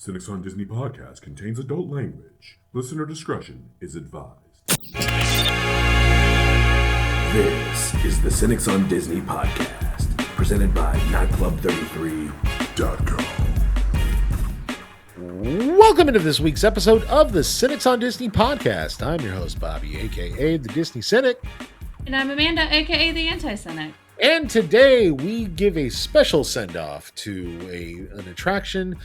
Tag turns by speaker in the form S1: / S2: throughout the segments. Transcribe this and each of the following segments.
S1: Cynics on Disney podcast contains adult language. Listener discretion is advised.
S2: This is the Cynics on Disney podcast, presented by nightclub33.com.
S3: Welcome into this week's episode of the Cynics on Disney podcast. I'm your host, Bobby, aka the Disney Cynic.
S4: And I'm Amanda, aka the Anti-Cynic.
S3: And today we give a special send-off to an attraction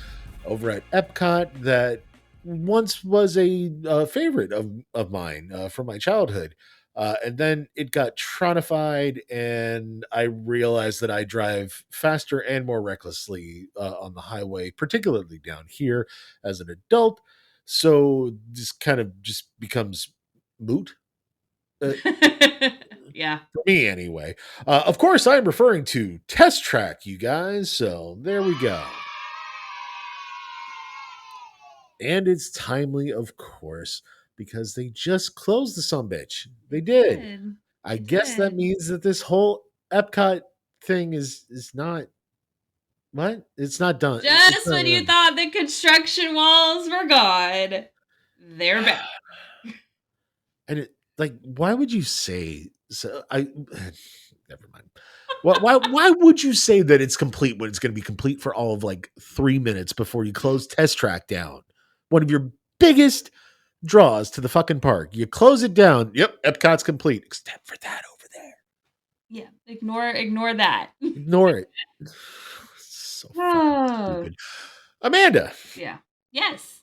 S3: over at Epcot that once was a favorite of mine from my childhood. And then it got tronified, and I realized that I drive faster and more recklessly on the highway, particularly down here as an adult. So this kind of just becomes moot.
S4: Yeah.
S3: For me, anyway. Of course, I'm referring to Test Track, you guys. So there we go. And it's timely, of course, because they just closed the sumbitch. They did. I guess that means that this whole Epcot thing is not what? It's not done.
S4: Just when you thought the construction walls were gone, they're back.
S3: And it, why would you say so? Never mind. Why would you say that it's complete when it's going to be complete for all of 3 minutes before you close Test Track down? One of your biggest draws to the fucking park. You close it down. Yep, Epcot's complete, except for that over there.
S4: Yeah, ignore that.
S3: Ignore it. So fucking stupid. Amanda.
S4: Yeah. Yes.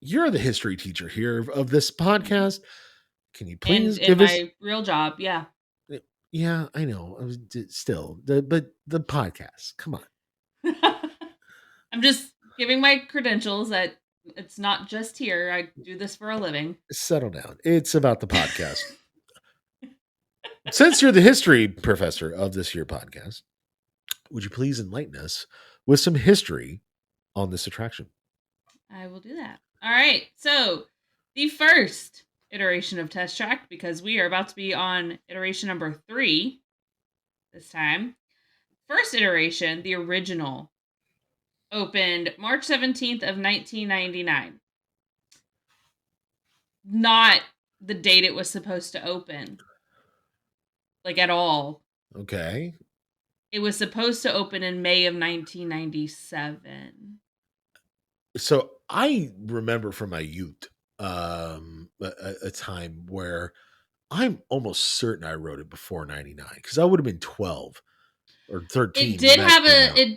S3: You're the history teacher here of this podcast. Can you please
S4: give us my real job? Yeah.
S3: Yeah, I know. I was still the podcast. Come on.
S4: I'm just giving my credentials that it's not just here. I do this for a living.
S3: Settle down. It's about the podcast. Since you're the history professor of this here podcast, would you please enlighten us with some history on this attraction?
S4: I will do that. All right. So the first iteration of Test Track, because we are about to be on iteration number 3 this time. First iteration, the original, opened March 17th of 1999. Not the date it was supposed to open. At all.
S3: Okay.
S4: It was supposed to open in May of 1997.
S3: So I remember from my youth a time where I'm almost certain I wrote it before 99 because I would have been 12 or 13.
S4: It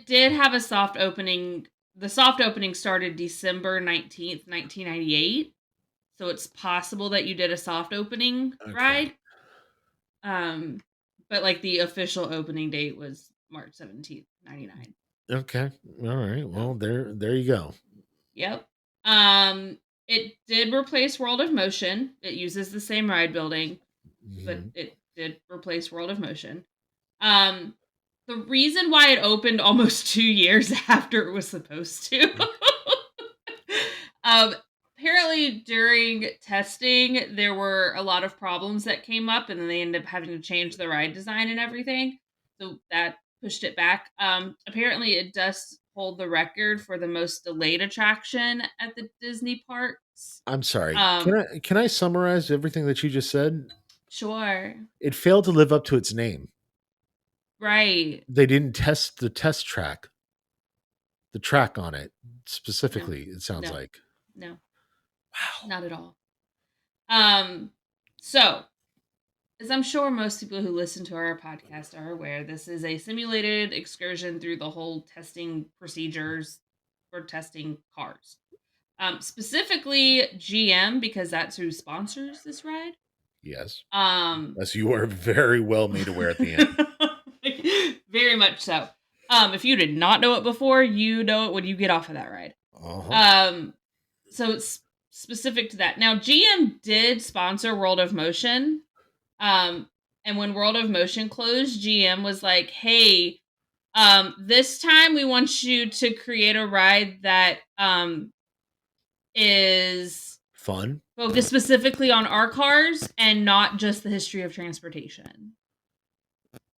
S4: did have a soft opening. The soft opening started December 19th, 1998. So it's possible that you did a soft opening ride. But the official opening date was March 17th, 99.
S3: Okay. All right. Well, there you go.
S4: Yep. It did replace World of Motion. It uses the same ride building, but it did replace World of Motion. The reason why it opened almost 2 years after it was supposed to. Apparently during testing, there were a lot of problems that came up, and then they ended up having to change the ride design and everything. So that pushed it back. Apparently it does hold the record for the most delayed attraction at the Disney parks.
S3: I'm sorry. Can I summarize everything that you just said?
S4: Sure.
S3: It failed to live up to its name.
S4: Right.
S3: They didn't test the test track. The track on it specifically, it sounds like.
S4: No.
S3: Wow.
S4: Not at all. So, as I'm sure most people who listen to our podcast are aware, this is a simulated excursion through the whole testing procedures for testing cars. Specifically GM, because that's who sponsors this ride.
S3: Yes. As you are very well made aware at the end.
S4: Very much so. If you did not know it before, you know it when you get off of that ride.
S3: Uh-huh.
S4: So it's specific to that. Now, GM did sponsor World of Motion. And when World of Motion closed, GM was like, hey, this time we want you to create a ride that is
S3: fun,
S4: focused specifically on our cars and not just the history of transportation.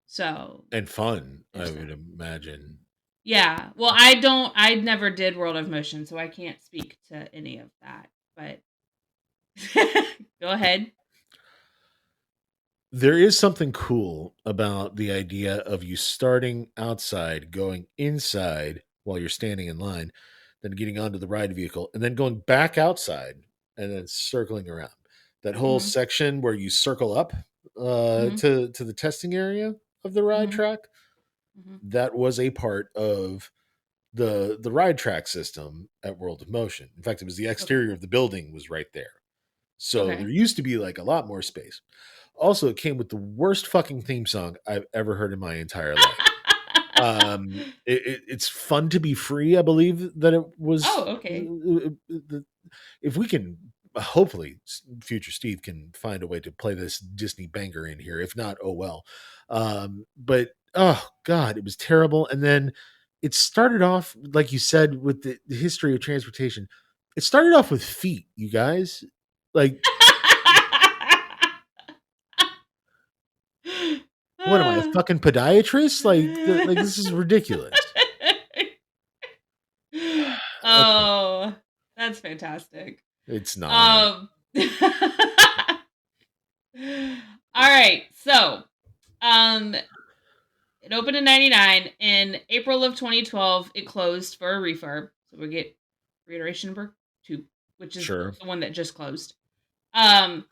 S4: So
S3: and fun, I would imagine.
S4: Yeah. Well, I never did World of Motion, so I can't speak to any of that. But go ahead.
S3: There is something cool about the idea of you starting outside, going inside while you're standing in line, then getting onto the ride vehicle, and then going back outside and then circling around. That whole
S4: Hmm.
S3: section where you circle up
S4: Hmm.
S3: to the testing area of the ride
S4: Hmm.
S3: track,
S4: Hmm.
S3: that was a part of the ride track system at World of Motion. In fact, it was the
S4: Okay.
S3: exterior of the building was right there. So there
S4: Okay.
S3: used to be like a lot more space. Also, it came with the worst fucking theme song I've ever heard in my entire life. It's fun to be free. I believe that it was.
S4: Oh, okay.
S3: If we can, hopefully, future Steve can find a way to play this Disney banger in here. If not, oh well. But oh god, it was terrible. And then it started off, like you said, with the history of transportation. It started off with feet, you guys. Like, what am I, a fucking podiatrist? Like this is ridiculous. Okay,
S4: Oh, that's fantastic.
S3: it's not.
S4: Um All right. So, um it opened in 99. In April of 2012, it closed for a refurb. So we get reiteration number 2, which is
S3: Sure.
S4: the one that just closed. Um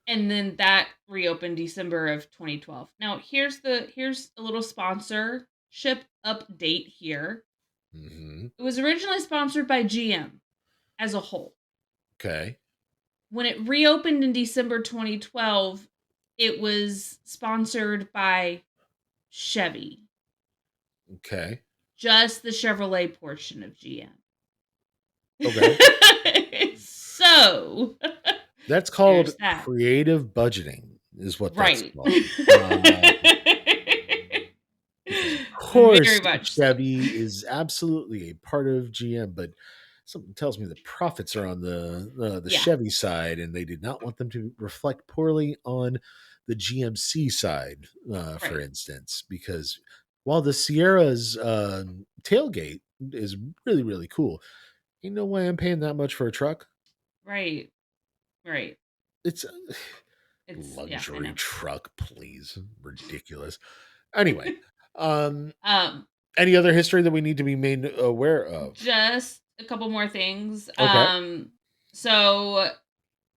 S4: and then that reopened December of 2012. Now, here's a little sponsorship update here.
S3: Hmm.
S4: It was originally sponsored by GM as a whole.
S3: Okay.
S4: When it reopened in December 2012, it was sponsored by Chevy,
S3: Okay.
S4: just the Chevrolet portion of GM.
S3: Okay.
S4: So,
S3: That's
S4: there's
S3: called
S4: that.
S3: creative budgeting, is what that's
S4: Right.
S3: called. Because of
S4: Very
S3: course
S4: much so.
S3: Chevy is absolutely a part of GM, but something tells me the profits are on the
S4: Yeah.
S3: Chevy side, and they did not want them to reflect poorly on the GMC side, for
S4: Right.
S3: instance, because while the Sierra's tailgate is really really cool, you know why I'm paying that much for a truck?
S4: Right. Right.
S3: It's a
S4: Yeah, I
S3: luxury
S4: know.
S3: truck, please. Ridiculous. Anyway, um,
S4: Um,
S3: any other history that we need to be made aware of?
S4: just a couple more things.
S3: Okay,
S4: So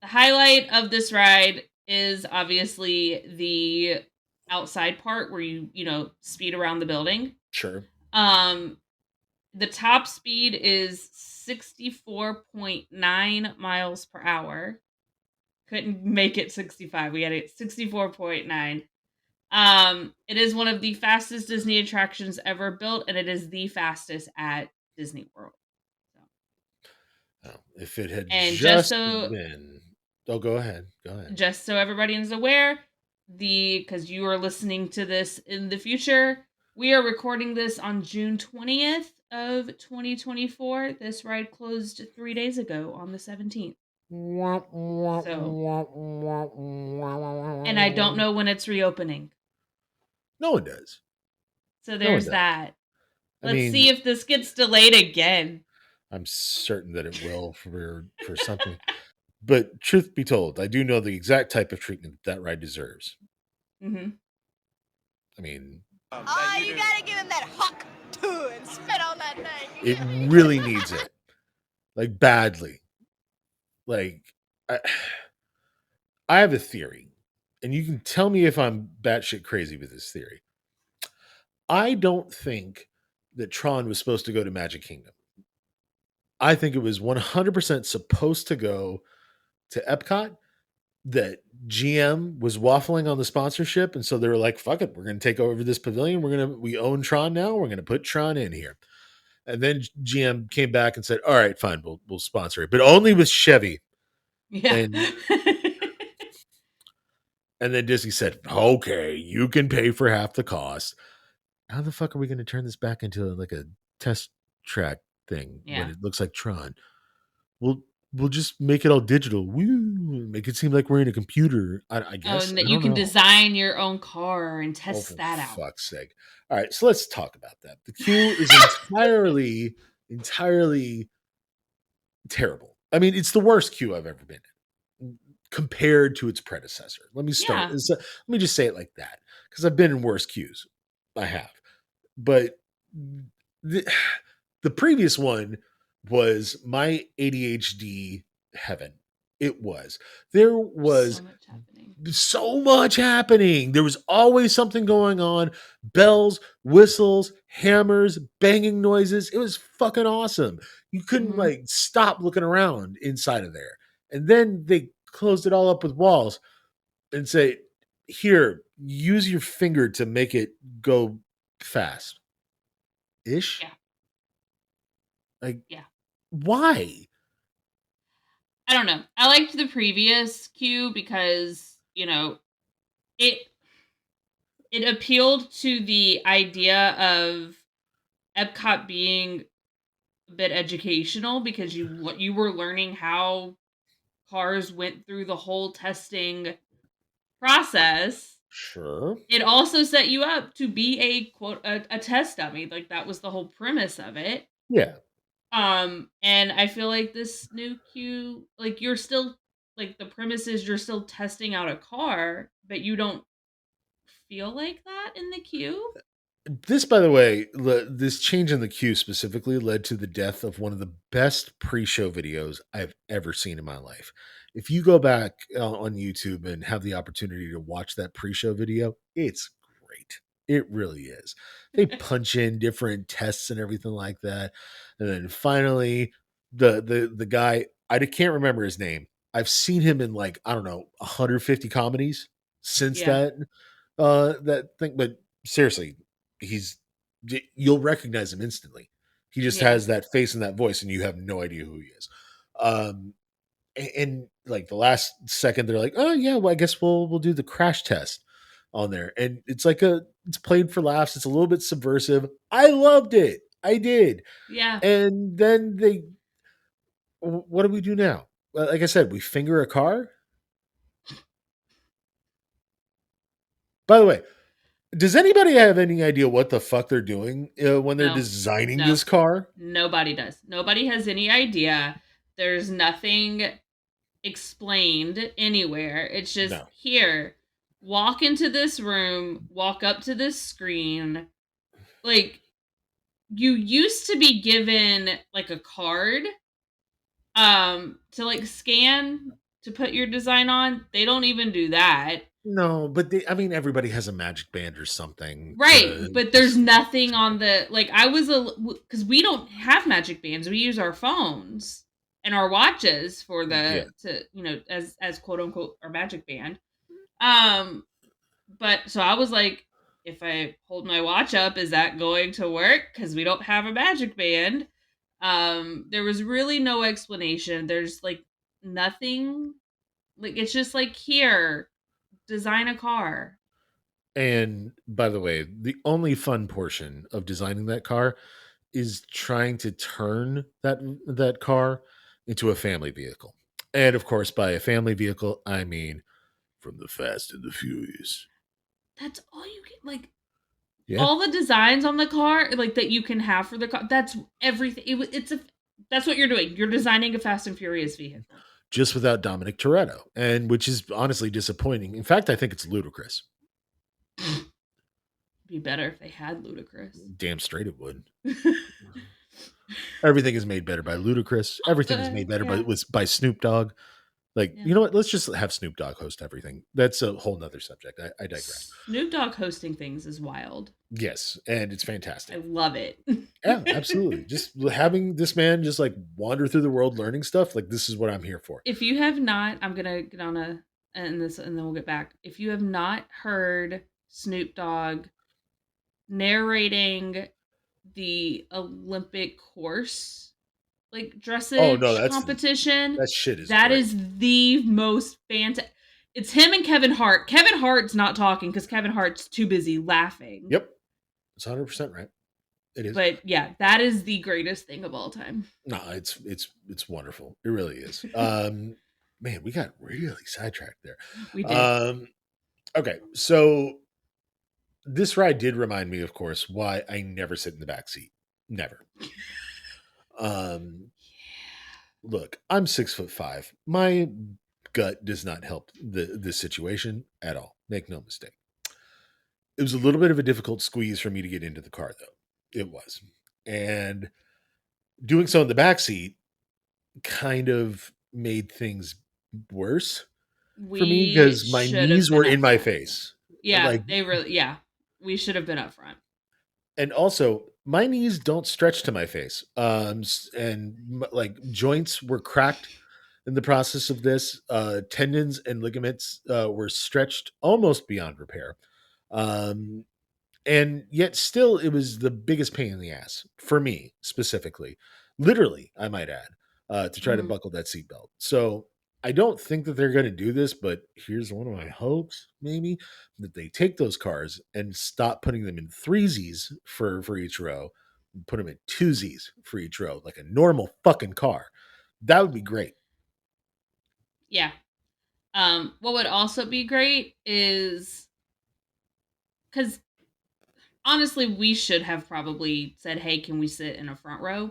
S4: the highlight of this ride is obviously the outside part where you speed around the building.
S3: sure.
S4: Um, the top speed is 64.9 miles per hour. Couldn't make it 65. We had it 64.9. It is one of the fastest Disney attractions ever built, and it is the fastest at Disney World. So,
S3: Oh, if it had
S4: and
S3: just been, oh, go ahead. Go ahead.
S4: just so everybody is aware, because you are listening to this in the future, we are recording this on June 20th of 2024. This ride closed 3 days ago on the 17th. So, and I don't know when it's reopening.
S3: No one does.
S4: So
S3: No one
S4: there's
S3: does.
S4: that.
S3: I
S4: Let's see
S3: mean,
S4: if this gets delayed again.
S3: I'm certain that it will for something. But truth be told, I do know the exact type of treatment that ride deserves.
S4: Hmm.
S3: I mean,
S5: Oh, you gotta give him that huck too and spit on that thing.
S3: it really needs it, like badly. Like, I, I have a theory, and you can tell me if I'm batshit crazy with this theory. I don't think that Tron was supposed to go to Magic Kingdom. I think it was 100% supposed to go to Epcot. That GM was waffling on the sponsorship, and so they were like, "Fuck it, we're going to take over this pavilion. We own Tron now. We're going to put Tron in here." And then GM came back and said, "All right, fine, we'll sponsor it, but only with Chevy."
S4: Yeah.
S3: And and then Disney said, "Okay, you can pay for half the cost." How the fuck are we going to turn this back into like a test track thing when
S4: Yeah.
S3: it looks like Tron? Well, we'll just make it all digital. Woo! Make it seem like we're in a computer. I
S4: Oh,
S3: guess.
S4: and
S3: I
S4: that you
S3: don't
S4: can
S3: know.
S4: design your own car and
S3: Oh,
S4: test
S3: for
S4: that out.
S3: fuck's sake. All right, so let's talk about that. The queue is entirely terrible. I mean, it's the worst queue I've ever been in compared to its predecessor. Let me start.
S4: Yeah.
S3: Let me just say it like that because I've been in worse queues. I have. But the, the previous one was my ADHD heaven. It was. There
S4: So
S3: was
S4: much happening.
S3: so much happening. There was always something going on. Bells, whistles, hammers, banging noises. It was fucking awesome. You couldn't
S4: Mhm.
S3: like stop looking around inside of there. And then they closed it all up with walls and say, "Here, use your finger to make it go fast." Ish.
S4: Yeah.
S3: Like,
S4: Yeah.
S3: why?
S4: I don't know. I liked the previous queue because, it appealed to the idea of Epcot being a bit educational because you were learning how cars went through the whole testing process.
S3: Sure.
S4: It also set you up to be a test dummy. Like that was the whole premise of it.
S3: Yeah.
S4: And I feel like this new queue, like you're still like the premise is you're still testing out a car, but you don't feel like that in the queue.
S3: This, by the way, this change in the queue specifically led to the death of one of the best pre-show videos I've ever seen in my life. If you go back on YouTube and have the opportunity to watch that pre-show video, it's great. It really is. They punch in different tests and everything like that, and then finally, the guy, I can't remember his name. I've seen him in like, I don't know, 150 comedies since
S4: Yeah.
S3: that thing. But seriously, he's you'll recognize him instantly. He just
S4: Yeah.
S3: has that face and that voice, and you have no idea who he is. And like the last second, they're like, "Oh yeah, well I guess we'll do the crash test on there," and it's like it's played for laughs. It's a little bit subversive. I loved it. I did.
S4: Yeah.
S3: And then what do we do now? Like I said, we finger a car. By the way, does anybody have any idea what the fuck they're doing when they're
S4: No.
S3: designing
S4: No.
S3: this car?
S4: Nobody does. Nobody has any idea. There's nothing explained anywhere. It's just
S3: No.
S4: here. Walk into this room, walk up to this screen. Like you used to be given like a card to like scan to put your design on. They don't even do that.
S3: No, but I mean, everybody has a magic band or something
S4: Right,
S3: to
S4: but there's
S3: scan
S4: nothing on the like I was cuz we don't have magic bands. We use our phones and our watches for
S3: yeah.
S4: as quote unquote our magic band. Um but so I was like, if I hold my watch up, is that going to work? Because we don't have a magic band. There was really no explanation. There's like nothing. Like it's just like here, design a car.
S3: And by the way, the only fun portion of designing that car is trying to turn that car into a family vehicle. And of course, by a family vehicle, I mean from the Fast and the Furious.
S4: That's all you get. Like
S3: Yeah.
S4: all the designs on the car, like that you can have for the car. That's everything. That's what you're doing. You're designing a Fast and Furious vehicle.
S3: Just without Dominic Toretto, and which is honestly disappointing. In fact, I think it's ludicrous.
S4: Be better if they had Ludacris.
S3: Damn straight it would. Everything is made better by Ludacris. Everything is made better
S4: Yeah.
S3: by Snoop Dogg. Like,
S4: Yeah.
S3: you know what? Let's just have Snoop Dogg host everything. That's a whole nother subject. I digress.
S4: Snoop Dogg hosting things is wild.
S3: Yes, and it's
S4: I
S3: fantastic.
S4: love it.
S3: Yeah, absolutely. Just having this man just like wander through the world learning stuff, like this is what I'm here for.
S4: If you have not, I'm gonna get on and then we'll get back. If you have not heard Snoop Dogg narrating the Olympic horse like dressage competition,
S3: that shit is
S4: that
S3: great.
S4: is the most fantastic. It's him and Kevin Hart. Kevin Hart's not talking because Kevin Hart's too busy laughing.
S3: Yep, it's 100% right. It is.
S4: But yeah, that is the greatest thing of all time.
S3: No, it's wonderful. It really is. Man, we got really sidetracked there.
S4: We did.
S3: Okay, so this ride did remind me, of course, why I never sit in the back seat. Never. Um, Look, I'm 6'5". My gut does not help the situation at all. Make no mistake. It was a little bit of a difficult squeeze for me to get into the car, though. It was, and doing so in the back seat kind of made things worse for me
S4: We
S3: because my
S4: should have
S3: knees
S4: been
S3: were
S4: up
S3: in my
S4: front.
S3: face.
S4: Yeah,
S3: Like,
S4: they really. Yeah, we should have been up front.
S3: and also my knees don't stretch to my face. Like joints were cracked in the process of this. Tendons and ligaments were stretched almost beyond repair. Um, and yet still it was the biggest pain in the ass for me specifically, literally, I might add, to try to
S4: Mhm.
S3: buckle that seatbelt. So I don't think that they're going to do this, but here's one of my hopes, maybe, that they take those cars and stop putting them in threesies for each row and put them in twosies for each row, like a normal fucking car. That would be great.
S4: Yeah. What would also be great is because honestly, we should have probably said, "Hey, can we sit in a front row?"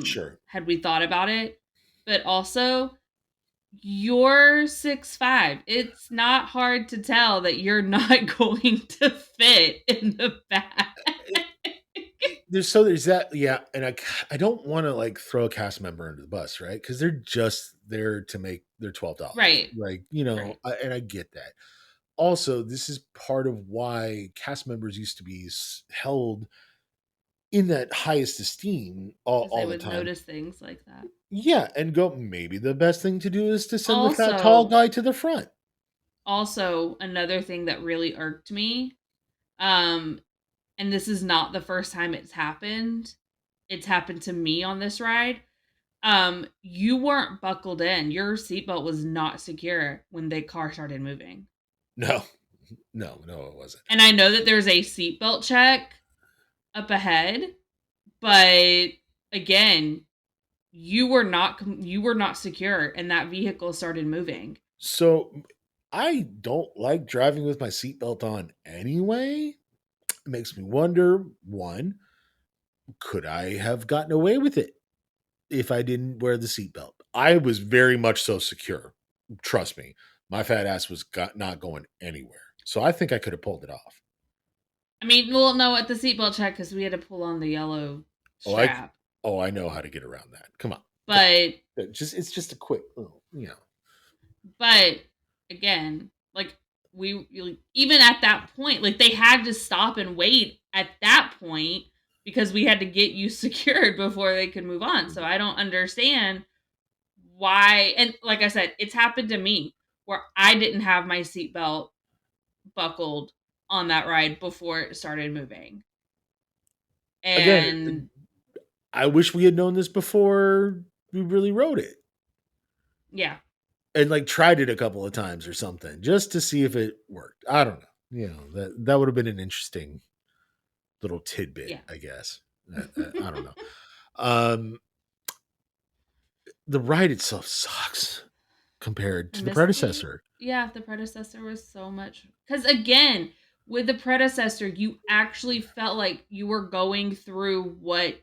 S3: Sure.
S4: Had we thought about it. But also, you're 6'5". It's not hard to tell that you're not going to fit in the back.
S3: There's that, yeah, and I don't want to like throw a cast member under the bus, right? Because they're just there to make their $12,
S4: Right.
S3: like
S4: Right.
S3: and I get that. Also, this is part of why cast members used to be held in that highest esteem
S4: Because they
S3: all the
S4: would
S3: time.
S4: notice things like that.
S3: Yeah, and go, maybe the best thing to do is to send the fat tall
S4: Also,
S3: guy to the front.
S4: another thing that really irked me, um, and this is not the first time it's happened. It's happened to me on this ride. You weren't buckled in. Your seatbelt was not secure when the car started moving.
S3: No, no, it wasn't.
S4: And I know that there's a seatbelt check up ahead, but again, you were not secure and that vehicle started moving.
S3: So I don't like driving with my seatbelt on anyway. It makes me wonder, one, could I have gotten away with it if I didn't wear the seatbelt? I was very much so secure. Trust me, my fat ass was not going anywhere. So I think I could have pulled it off.
S4: I mean, well, no, at the seatbelt check because we had to pull on the yellow
S3: Oh, I
S4: strap.
S3: oh I know how to get around that. Come on,
S4: But
S3: it's just a quick,
S4: but again, like even at that point, like they had to stop and wait at that point because we had to get you secured before they could move on. So I don't understand why. And like I said, it's happened to me where I didn't have my seatbelt buckled on that ride before it started moving.
S3: Again,
S4: And
S3: I wish we had known this before we really wrote it
S4: yeah,
S3: and like tried it a couple of times or something just to see if it worked. I don't know. That would have been an interesting little tidbit,
S4: yeah.
S3: I guess. I don't know. Um, the ride itself sucks compared
S4: I
S3: to the
S4: missed the
S3: predecessor.
S4: yeah, the predecessor was so much because again, with the predecessor, you actually felt like you were going through what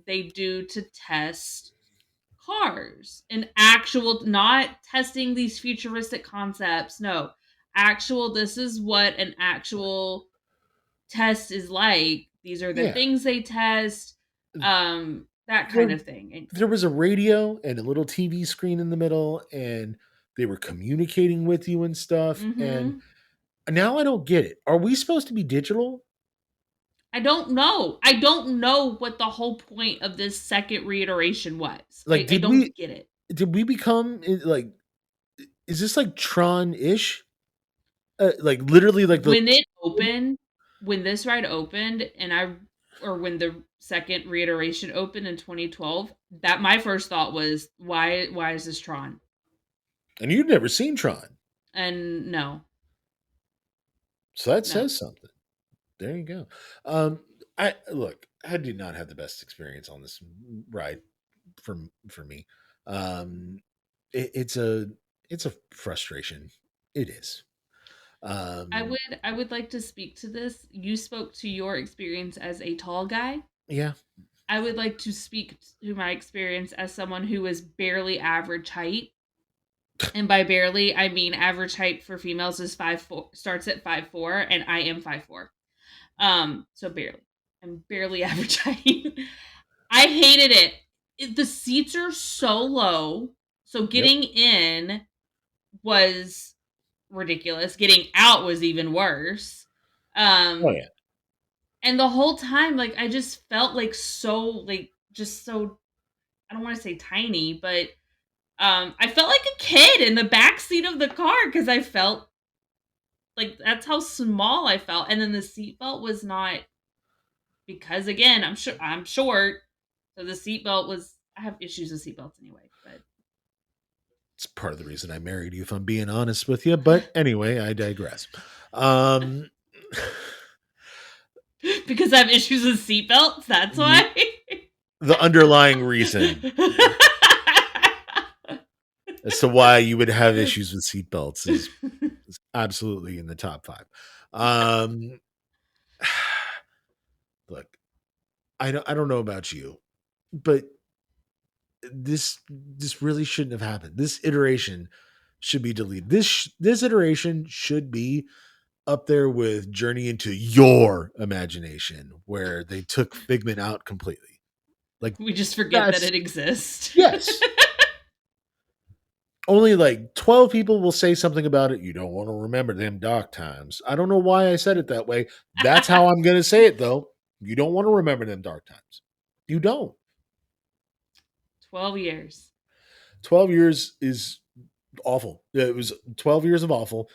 S4: they do to test cars. An actual not testing these futuristic concepts. No. Actual this is what an actual test is like. These are the
S3: Yeah,
S4: things they test. That kind
S3: there
S4: of thing. And
S3: there was a radio and a little TV screen in the middle, and they were communicating with you and stuff. And
S4: mhm.
S3: now I don't get it. Are we supposed to be digital?
S4: I don't know. I don't know what the whole point of this second reiteration was.
S3: Like,
S4: I don't get it.
S3: did we become like? Is this like Tron ish? Like literally, like the
S4: When it opened, when this ride opened, or when the second reiteration opened in 2012, that my first thought was, why is this Tron?
S3: and you'd never seen Tron,
S4: And no,
S3: so that
S4: no.
S3: says something. There you go. Um, I did not have the best experience on this ride for me. Um, it's a frustration. It is.
S4: I
S3: Um,
S4: would I would like to speak to this. You spoke to your experience as a tall guy.
S3: yeah.
S4: I would like to speak to my experience as someone who is barely average height. And by barely, I mean average height for females is 5'4", starts at 5'4", and I am 5'4". So barely. I'm barely average height. I hated it. The seats are so low. So
S3: Yep.
S4: getting in was ridiculous. Getting out was even worse.
S3: Oh yeah.
S4: And the whole time, like, I just felt like so, like, just so, I don't want to say tiny, but I felt like a kid in the back seat of the car because I felt like that's how small I felt. And then the seatbelt was not, because again, I'm short, so the seatbelt was. I have issues with seatbelts anyway, but
S3: It's part of the reason I married you, if I'm being honest with you. But anyway, I digress. Um,
S4: because I have issues with seatbelts, that's why.
S3: the underlying reason as to why you would have issues with seatbelts is absolutely in the top 5. Um, look, I don't know about you, but this really shouldn't have happened. This iteration should be deleted. This iteration should be up there with Journey into Your Imagination, where they took Figment out completely. Like
S4: We just forget that
S3: that's
S4: it exists.
S3: yes. Only like 12 people will say something about it. You don't want to remember them dark times. I don't know why I said it that way. That's how I'm going to say it, though. You don't want to remember them dark times. You don't.
S4: 12 years.
S3: 12 years is awful. It was 12 years of awful.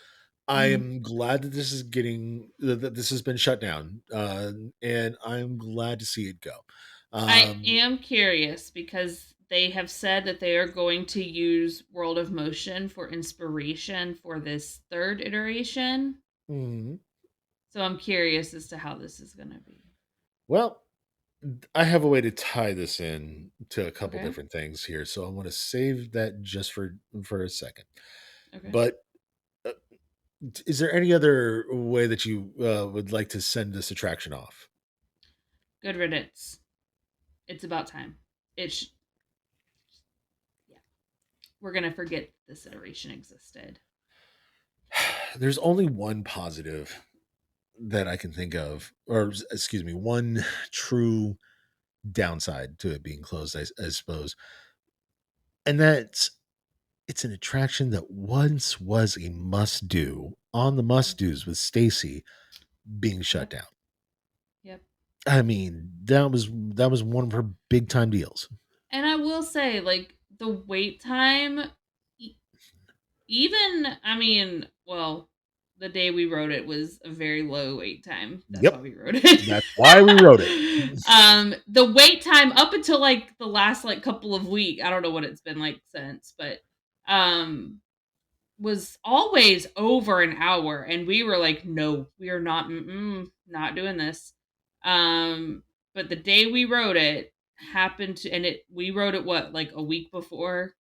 S3: I
S4: Mhm.
S3: am glad that this is that this has been shut down, and I'm glad to see it go.
S4: I am curious because they have said that they are going to use World of Motion for inspiration for this third iteration.
S3: mhm.
S4: So I'm curious as to how this is going to be.
S3: Well, I have a way to tie this in to a couple
S4: Okay.
S3: different things here, so I want to save that just for a second.
S4: Okay.
S3: But uh, is there any other way that you would like to send this attraction off?
S4: Good riddance. It's about time. Yeah. We're going to forget this iteration existed.
S3: There's only one positive that I can think of, or excuse me, one true downside to it being closed, I suppose. And that's it's an attraction that once was a must do on the must do's with Stacy being shut
S4: Yep.
S3: down.
S4: Yep.
S3: I mean, that was one of her big time deals.
S4: And I will say, like, the wait time, even, I mean, well, the day we wrote it was a very low wait time. That's why
S3: Yep.
S4: we wrote it.
S3: That's why we wrote it.
S4: The wait time up until like the last like couple of weeks, I don't know what it's been like since, but was always over an hour, and we were like, no, we are not doing this. But the day we wrote it happened to, and we wrote it what, like a week before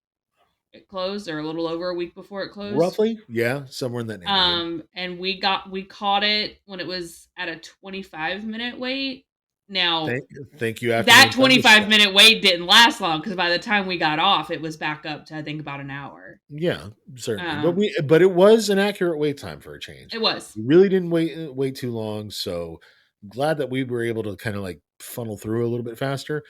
S4: it closed, or a little over a week before it closed.
S3: Roughly, yeah, somewhere in that neighborhood.
S4: And we caught it when it was at a 25-minute wait. Now
S3: Thank you,
S4: that
S3: afternoon.
S4: 25-minute wait didn't last long because by the time we got off, it was back up to I think about an hour.
S3: Yeah, certainly.
S4: Um,
S3: But it was an accurate wait time for a change.
S4: It was.
S3: We really didn't wait too long, so glad that we were able to kind of like funnel through a little bit faster.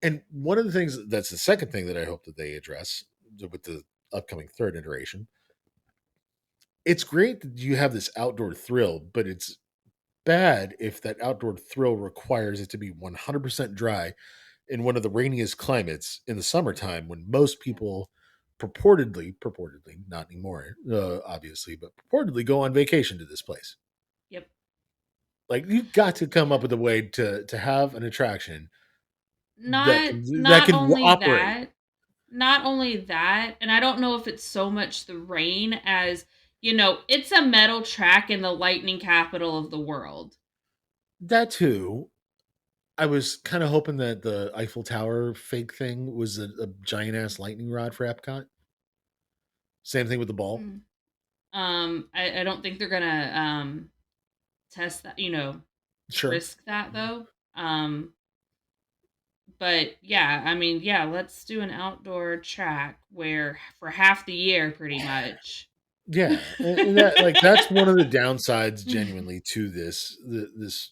S3: And one of the things that's the second thing that I hope that they address with the upcoming third iteration. It's great that you have this outdoor thrill, but it's bad if that outdoor thrill requires it to be 100% dry in one of the rainiest climates in the summertime when most people purportedly, not anymore, obviously, but purportedly go on vacation to this place.
S4: Yep.
S3: Like you've got to come up with a way to have an attraction
S4: Not
S3: that
S4: not
S3: can
S4: only
S3: operate.
S4: that, not only that, and I don't know if it's so much the rain as, it's a metal track in the lightning capital of the world.
S3: That too, I was kind of hoping that the Eiffel Tower fake thing was a giant ass lightning rod for Epcot. Same thing with the ball.
S4: I don't think they're gonna test that,
S3: Sure.
S4: risk that though. But yeah, I mean, yeah, let's do an outdoor track where for half the year, pretty much.
S3: Yeah, and that like that's one of the downsides, genuinely, to this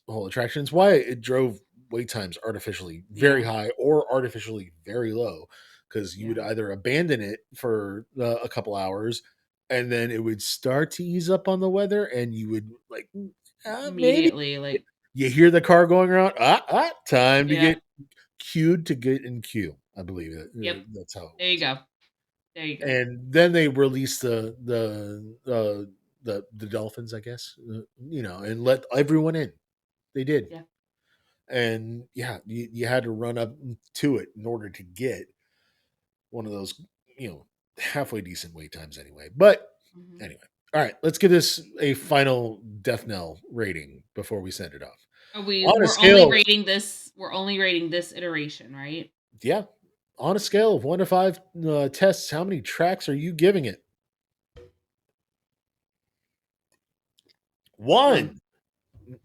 S3: whole attraction. It's why it drove wait times artificially very
S4: Yeah,
S3: high or artificially very low, because you would
S4: yeah,
S3: either abandon it for a couple hours, and then it would start to ease up on the weather, and you would like maybe
S4: immediately, like,
S3: you hear the car going around. Time to
S4: yeah,
S3: get queued to get in queue. I believe it.
S4: yep.
S3: That's how it
S4: There you
S3: was.
S4: go. There you go.
S3: And then they released the dolphins, I guess, and let everyone in. They did,
S4: Yeah.
S3: and yeah, you had to run up to it in order to get one of those, halfway decent wait times anyway. But
S4: Mhm.
S3: anyway, all right, let's give this a final death knell rating before we send it off.
S4: Are we?
S3: On a
S4: We're only
S3: scale,
S4: rating this. We're only rating this iteration, right?
S3: yeah, on a scale of 1 to 5 tests, how many tracks are you giving it?
S4: One.
S3: One.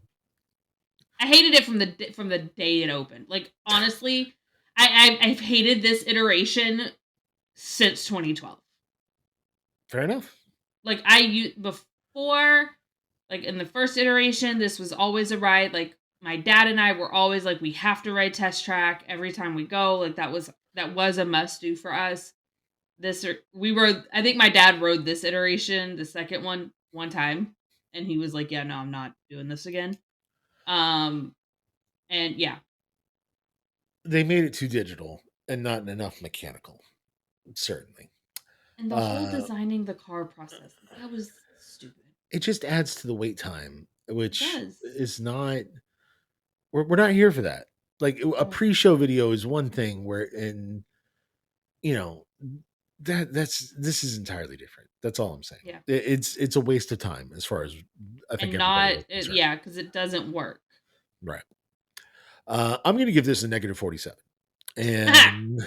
S4: I hated it from the day it opened. Like honestly, I've hated this iteration since 2012.
S3: Fair enough.
S4: Like before, like in the first iteration, this was always a ride. Like my dad and I were always like, we have to ride Test Track every time we go. Like that was a must do for us. We rode. I think my dad rode this iteration, the second one time, and he was like, yeah, no, I'm not doing this again. Um, and yeah,
S3: They made it too digital and not enough mechanical. Certainly.
S4: and the whole
S3: Uh,
S4: designing the car process, like, that was stupid.
S3: it just adds to the wait time,
S4: It
S3: which
S4: does.
S3: is not. We're not here for that. Like a
S4: No.
S3: pre-show video is one thing, where and you know that's this is entirely different. That's all I'm saying.
S4: Yeah.
S3: It's a waste of time as far as I think
S4: And
S3: everybody
S4: not
S3: is concerned.
S4: yeah, because it doesn't work.
S3: Right. I'm going to give this a -47,
S4: Ah!
S3: and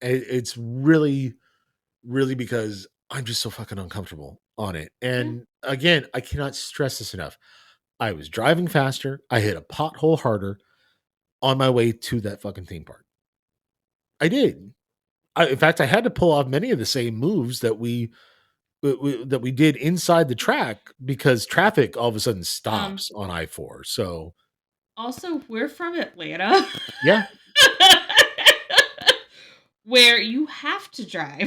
S3: it's really, really because I'm just so fucking uncomfortable on it.
S4: Yeah.
S3: And again, I cannot stress this enough. I was driving faster. I hit a pothole harder on my way to that fucking theme park. I did. In fact, I had to pull off many of the same moves that we did inside the track because traffic all of a sudden
S4: Um,
S3: stops on I-4. So
S4: Also, we're from Atlanta.
S3: yeah,
S4: Where you have to drive.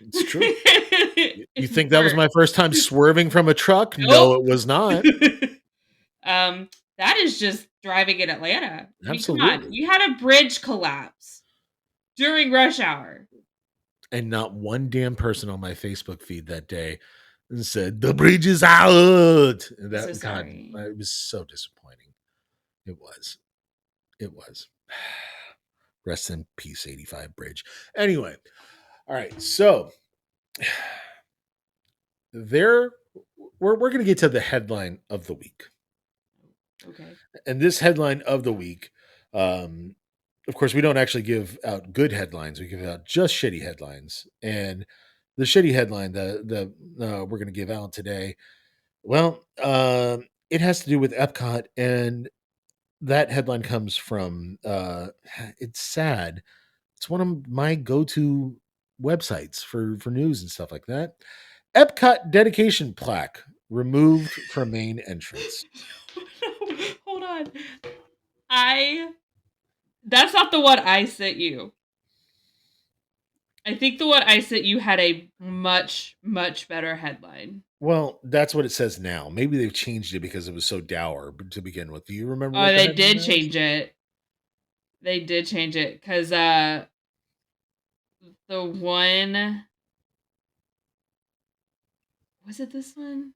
S3: it's true. You
S4: If
S3: think that was
S4: we're
S3: my first time swerving from a truck? No,
S4: Nope.
S3: it was not.
S4: That is just driving in Atlanta. I mean, come on.
S3: Absolutely.
S4: We had a bridge collapse during rush hour.
S3: And not one damn person on my Facebook feed that day said the bridge is out. And
S4: I'm so
S3: that God,
S4: sorry.
S3: it was so disappointing. It was. It was. Rest in peace, 85 bridge. Anyway, all right. So there, we're going to get to the headline of the week.
S4: Okay.
S3: And this headline of the week, of course, we don't actually give out good headlines. We give out just shitty headlines. And the shitty headline that we're going to give out today, well, it has to do with Epcot, and that headline comes from. It's sad. It's one of my go-to websites for news and stuff like that. Epcot dedication plaque removed from main entrance.
S4: Hold on. That's not the one I sent you. I think the one I sent you had a much, much better headline.
S3: Well, that's what it says now. Maybe they've changed it because it was so dour to begin with. Do you remember
S4: Oh,
S3: what the
S4: they
S3: headline
S4: did
S3: was?
S4: change it. They did change it because the one, was it this one?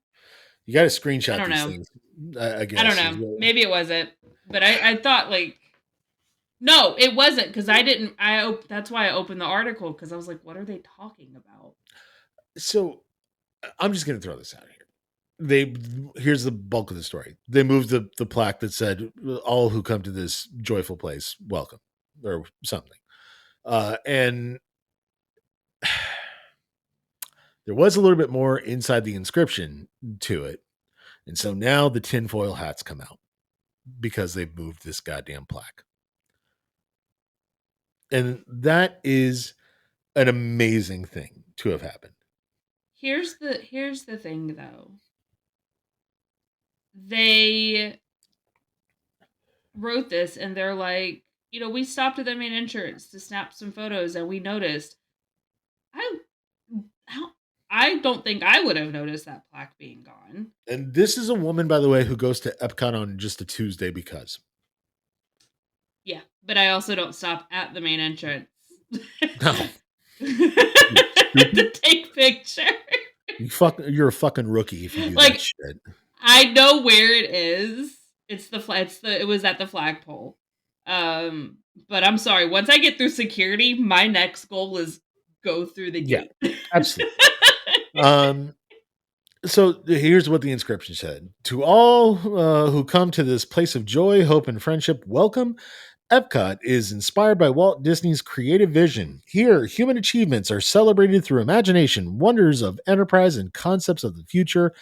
S3: You got to
S4: I
S3: screenshot
S4: don't
S3: these
S4: know.
S3: things. I guess.
S4: I don't know. Maybe it wasn't, but I thought like, no, it wasn't because I didn't. That's why I opened the article because I was like, what are they talking about?
S3: So I'm just going to throw this out here. they here's the bulk of the story. They moved the plaque that said, "All who come to this joyful place, welcome," or something. And there was a little bit more inside the inscription to it. And so now the tinfoil hats come out because they've moved this goddamn plaque. And that is an amazing thing to have happened.
S4: Here's the thing though. They wrote this and they're like, we stopped at the main entrance to snap some photos and we noticed. I don't think I would have noticed that plaque being gone.
S3: And this is a woman, by the way, who goes to Epcot on just a Tuesday because.
S4: Yeah, but I also don't stop at the main entrance.
S3: No.
S4: To take pictures.
S3: You're a fucking rookie if you do
S4: Like,
S3: that shit.
S4: I know where it is. It was at the flagpole. But I'm sorry. Once I get through security, my next goal is go through the gate.
S3: Absolutely. So here's what the inscription said: "To all who come to this place of joy, hope, and friendship, welcome. Epcot is inspired by Walt Disney's creative vision. Here, human achievements are celebrated through imagination, wonders of enterprise, and concepts of the future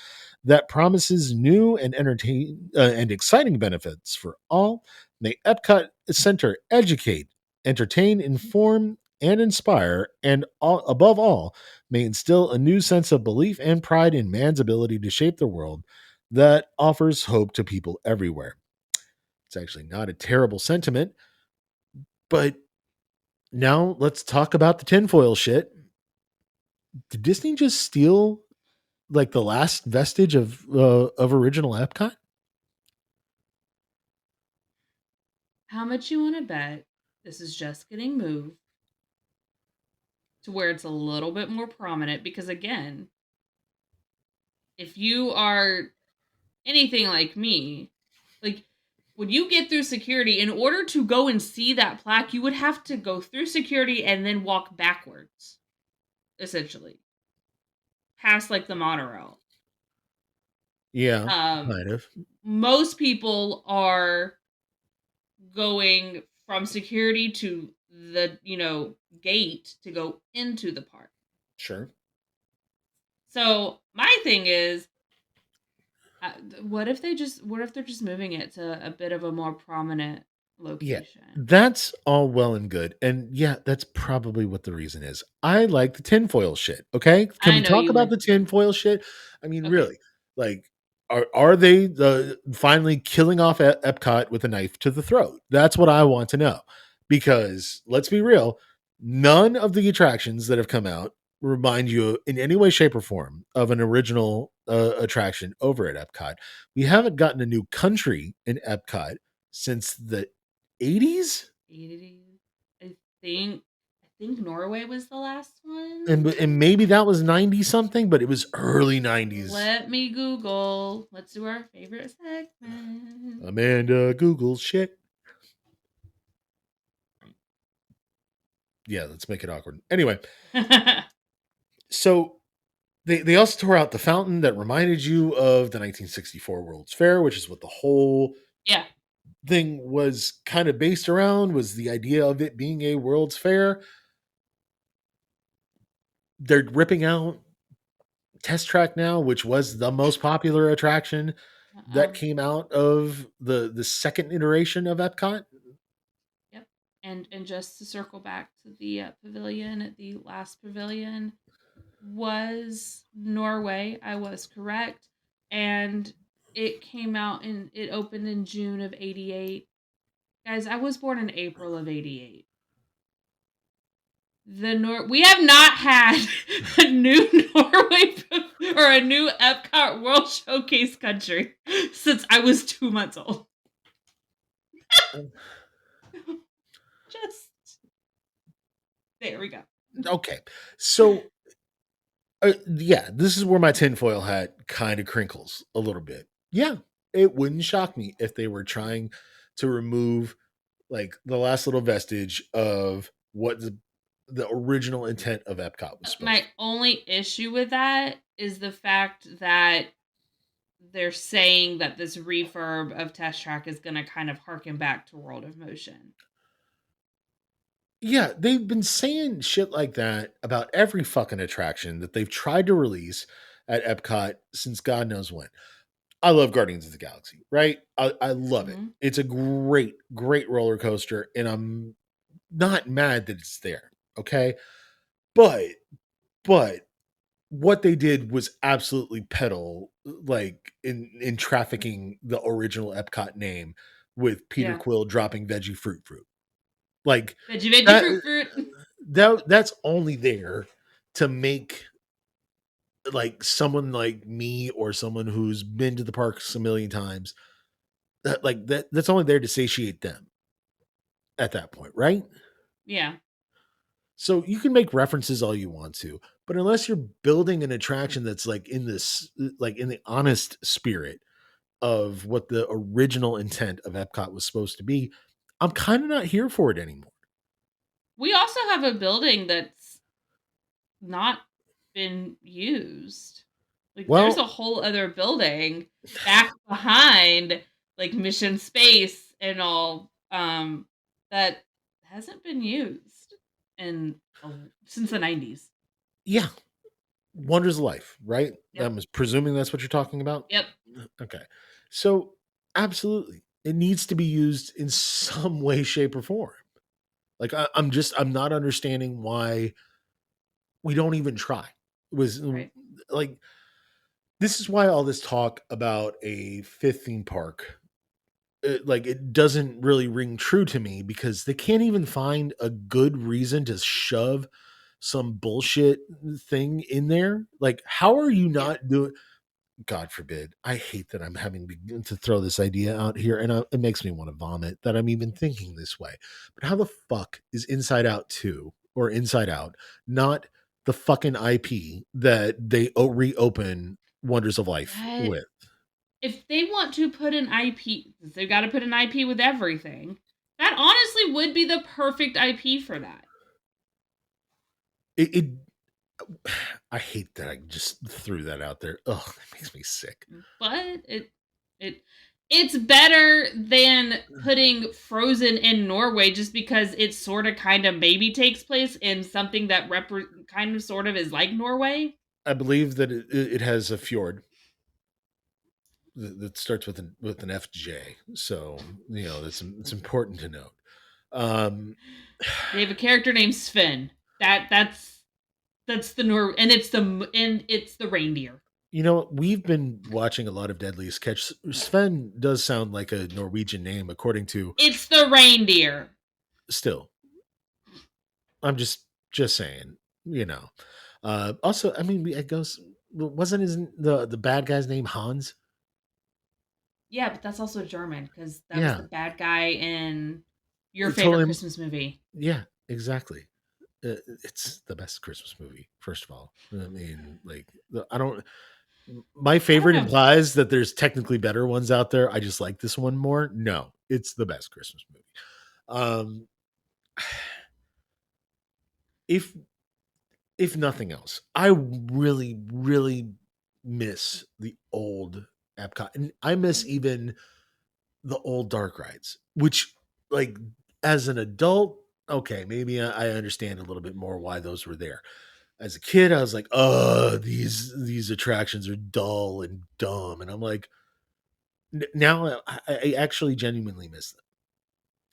S3: that promises new and and exciting benefits for all. May Epcot Center educate, entertain, inform, and inspire, and above all, may instill a new sense of belief and pride in man's ability to shape the world that offers hope to people everywhere." It's actually not a terrible sentiment, but now let's talk about the tinfoil shit. Did Disney just steal like the last vestige of original Epcot?
S4: How much you want to bet this is just getting moved to where it's a little bit more prominent? Because again, if you are anything like me, like when you get through security, in order to go and see that plaque, you would have to go through security and then walk backwards, essentially, past like the monorail.
S3: Yeah, kind of.
S4: Most people are going from security to the gate to go into the park.
S3: Sure.
S4: So my thing is, what if they're just moving it to a bit of a more prominent location?
S3: Yeah, that's all well and good. And yeah, that's probably what the reason is. I like the tinfoil shit. Okay. Can
S4: I
S3: we
S4: know
S3: talk
S4: you
S3: about
S4: would.
S3: the tinfoil shit? I mean,
S4: Okay.
S3: really, like, are they finally killing off Epcot with a knife to the throat? That's what I want to know. Because let's be real, none of the attractions that have come out remind you in any way, shape, or form of an original attraction over at Epcot. We haven't gotten a new country in Epcot since the 80s.
S4: 80s. I think Norway was the last one.
S3: And maybe that was 90 something, but it was early 90s.
S4: Let me Google. Let's do our favorite segment.
S3: Amanda Google shit. Yeah, let's make it awkward. Anyway, so they also tore out the fountain that reminded you of the 1964 World's Fair, which is what the whole thing was kind of based around, was the idea of it being a World's Fair. They're ripping out Test Track now, which was the most popular attraction that came out of the second iteration of Epcot.
S4: Yep. And just to circle back to the pavilion, the last pavilion was Norway. I was correct. And it came out it opened in June of 88. Guys, I was born in April of 88. We have not had a new Norway or a new Epcot World Showcase country since I was 2 months old. Just there we go.
S3: Okay, so yeah, this is where my tinfoil hat kind of crinkles a little bit. Yeah, it wouldn't shock me if they were trying to remove like the last little vestige of what the original intent of Epcot was supposed
S4: My only issue with that is the fact that they're saying that this refurb of Test Track is going to kind of harken back to World of Motion.
S3: Yeah, they've been saying shit like that about every fucking attraction that they've tried to release at Epcot since God knows when. I love Guardians of the Galaxy, right? I love it.
S4: Mhm.
S3: It's a great, great roller coaster, and I'm not mad that it's there. Okay. But but what they did was absolutely peddle like in trafficking the original Epcot name with Peter
S4: Yeah.
S3: Quill dropping veggie fruit. Like
S4: Veggie, veggie,
S3: that
S4: fruit, fruit.
S3: that's only there to make like someone like me or someone who's been to the parks a million times that's only there to satiate them at that point, right?
S4: Yeah.
S3: So you can make references all you want to, but unless you're building an attraction that's like in this like in the honest spirit of what the original intent of Epcot was supposed to be, I'm kind of not here for it anymore.
S4: We also have a building that's not been used. Like there's a
S3: Well,
S4: whole other building back behind like Mission Space and all that hasn't been used in since the 90s.
S3: yeah, Wonders of Life, right?
S4: Yep.
S3: I'm presuming that's what you're talking about.
S4: Yep.
S3: Okay. So, absolutely. It needs to be used in some way, shape, or form. Like, I'm not understanding why we don't even try. It was
S4: Right.
S3: like, this is why all this talk about a fifth theme park, like, it doesn't really ring true to me because they can't even find a good reason to shove some bullshit thing in there. Like, how are you
S4: Yeah.
S3: not doing? God forbid. I hate that I'm having to throw this idea out here, and it makes me want to vomit that I'm even thinking this way. But how the fuck is Inside Out 2 or Inside Out not the fucking IP that they reopen Wonders of Life
S4: But
S3: with?
S4: if they want to put an IP, they've got to put an IP with everything. That honestly would be the perfect IP for that.
S3: It I hate that I just threw that out there. Ugh, it makes me sick.
S4: But it it's better than putting Frozen in Norway just because it sort of kind of maybe takes place in something that kind of sort of is like Norway.
S3: I believe that it has a fjord that starts with an FJ. So that's it's important to note. Um,
S4: They have a character named Sven. That's the and it's the reindeer.
S3: we've been watching a lot of Deadliest Catch. Sven does sound like a Norwegian name, according to.
S4: It's the reindeer.
S3: Still, I'm just saying. Also, I mean, it goes. Wasn't his the bad guy's name Hans?
S4: Yeah, but that's also German because that was
S3: Yeah,
S4: the bad guy in your favorite
S3: totally.
S4: Christmas movie.
S3: Yeah, exactly. It's the best Christmas movie. First of all, I mean, like, I don't. My
S4: I don't
S3: favorite
S4: know.
S3: implies that there's technically better ones out there. I just like this one more. No, it's the best Christmas movie. Um, if if nothing else, I really, really miss the old Epcot, and I miss even the old dark rides. Which, like, as an adult, okay, maybe I understand a little bit more why those were there. As a kid, I was like, "Oh, these attractions are dull and dumb," and I'm like, now I actually genuinely miss them.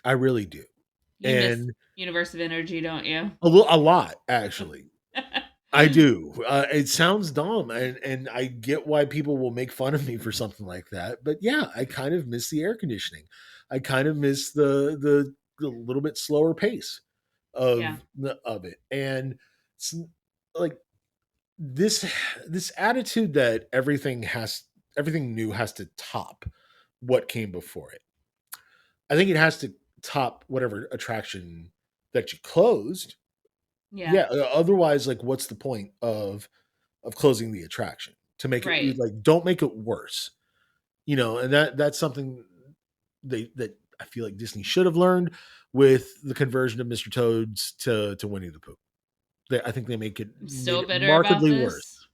S3: I really do,
S4: You miss
S3: and
S4: Universe of Energy, don't you?
S3: a lot actually. I do. It sounds dumb, and I get why people will make fun of me for something like that. But yeah, I kind of miss the air conditioning. I kind of miss the little bit slower pace
S4: Yeah.
S3: of it, and it's like this this attitude that everything new has to top what came before it. I think it has to top whatever attraction that you closed.
S4: Yeah.
S3: Yeah, otherwise, like, what's the point of closing the attraction to make it
S4: Right.
S3: like don't make it worse, and that's something that I feel like Disney should have learned with the conversion of Mr. Toad's to Winnie the Pooh. I think they
S4: I'm
S3: made
S4: still
S3: it
S4: bitter about
S3: markedly worse.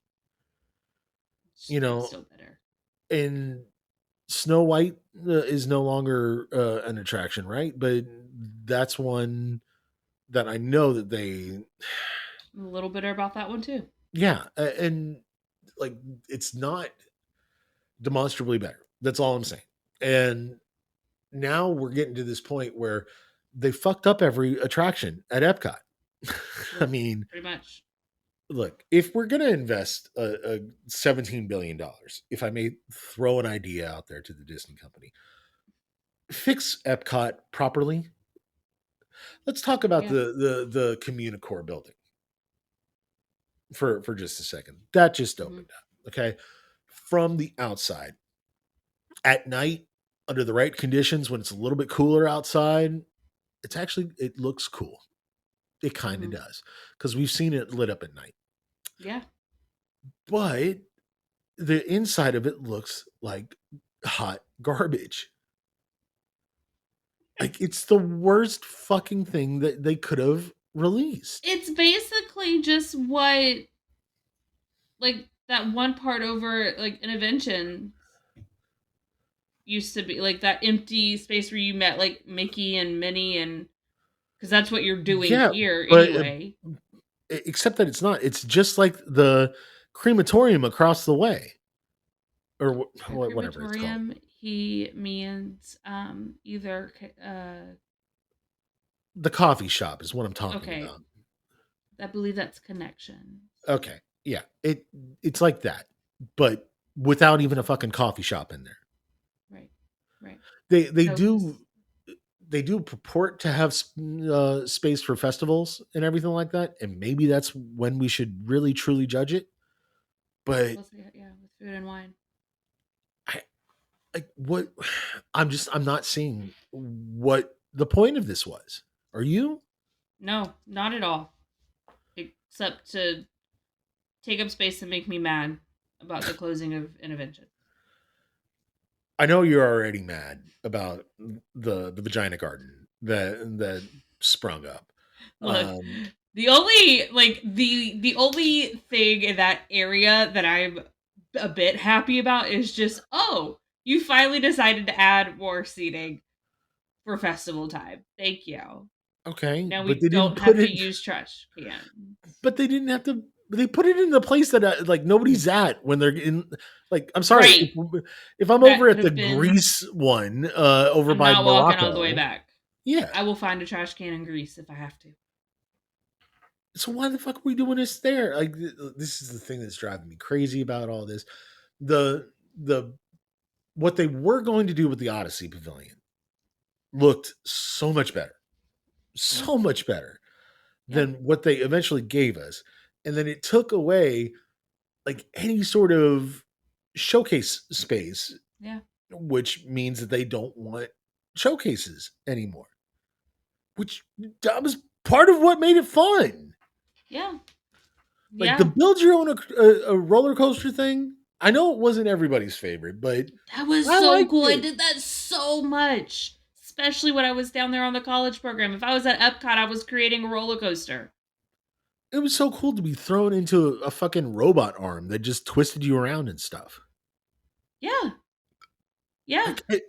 S4: this.
S3: You
S4: I'm
S3: know,
S4: still bitter.
S3: and Snow White is no longer an attraction, right? But that's one that I know that they,
S4: I'm a little bitter about that one too.
S3: yeah, and like it's not demonstrably better. That's all I'm saying. And now we're getting to this point where they fucked up every attraction at Epcot. I mean,
S4: Pretty much.
S3: look, if we're going to invest a $17 billion, if I may throw an idea out there to the Disney company, fix Epcot properly. Let's talk about
S4: Yeah.
S3: the Communicore building for just a second. That just opened up. Okay. From the outside at night, under the right conditions, when it's a little bit cooler outside, it looks cool. It kind of does, because we've seen it lit up at night.
S4: Yeah.
S3: But the inside of it looks like hot garbage. Like it's the worst fucking thing that they could have released.
S4: It's basically just what, like, that one part over, like, Intervention used to be, like, that empty space where you met, like, Mickey and Minnie, and because that's what you're doing here
S3: but
S4: anyway.
S3: except that it's not. It's just like the crematorium across the way, or whatever it's called.
S4: Crematorium, he means either
S3: The coffee shop is what I'm talking
S4: okay.
S3: about.
S4: I believe that's Connection.
S3: Okay, yeah, it's like that, but without even a fucking coffee shop in there.
S4: Right.
S3: They do purport to have space for festivals and everything like that, and maybe that's when we should really truly judge it. But
S4: with food and wine.
S3: What I'm not seeing what the point of this was. Are you?
S4: No, not at all. Except to take up space and make me mad about the closing of Intervention.
S3: I know you're already mad about the vagina garden that sprung up.
S4: Look, the only thing in that area that I'm a bit happy about is just, oh, you finally decided to add more seating for festival time. Thank you.
S3: Okay,
S4: now we don't have to use trash cans.
S3: But they didn't have to. They put it in the place that like nobody's at when they're in. Like, I'm sorry,
S4: Right.
S3: if I'm
S4: That
S3: over at
S4: could
S3: the
S4: have been-
S3: Greece one over
S4: I'm
S3: by
S4: not
S3: Morocco,
S4: walking all the way back.
S3: Yeah,
S4: I will find a trash can in Greece if I have to.
S3: so why the fuck are we doing this there? Like, this is the thing that's driving me crazy about all this. The what they were going to do with the Odyssey Pavilion looked so much better, so much better than what they eventually gave us, and then it took away like any sort of showcase space.
S4: Yeah.
S3: Which means that they don't want showcases anymore. Which that was part of what made it fun.
S4: Yeah.
S3: Like the build your own a roller coaster thing. I know it wasn't everybody's favorite, but
S4: that was so cool. I did that so much, especially when I was down there on the college program. If I was at Epcot, I was creating a roller coaster.
S3: It was so cool to be thrown into a fucking robot arm that just twisted you around and stuff.
S4: Yeah. Yeah.
S3: Like,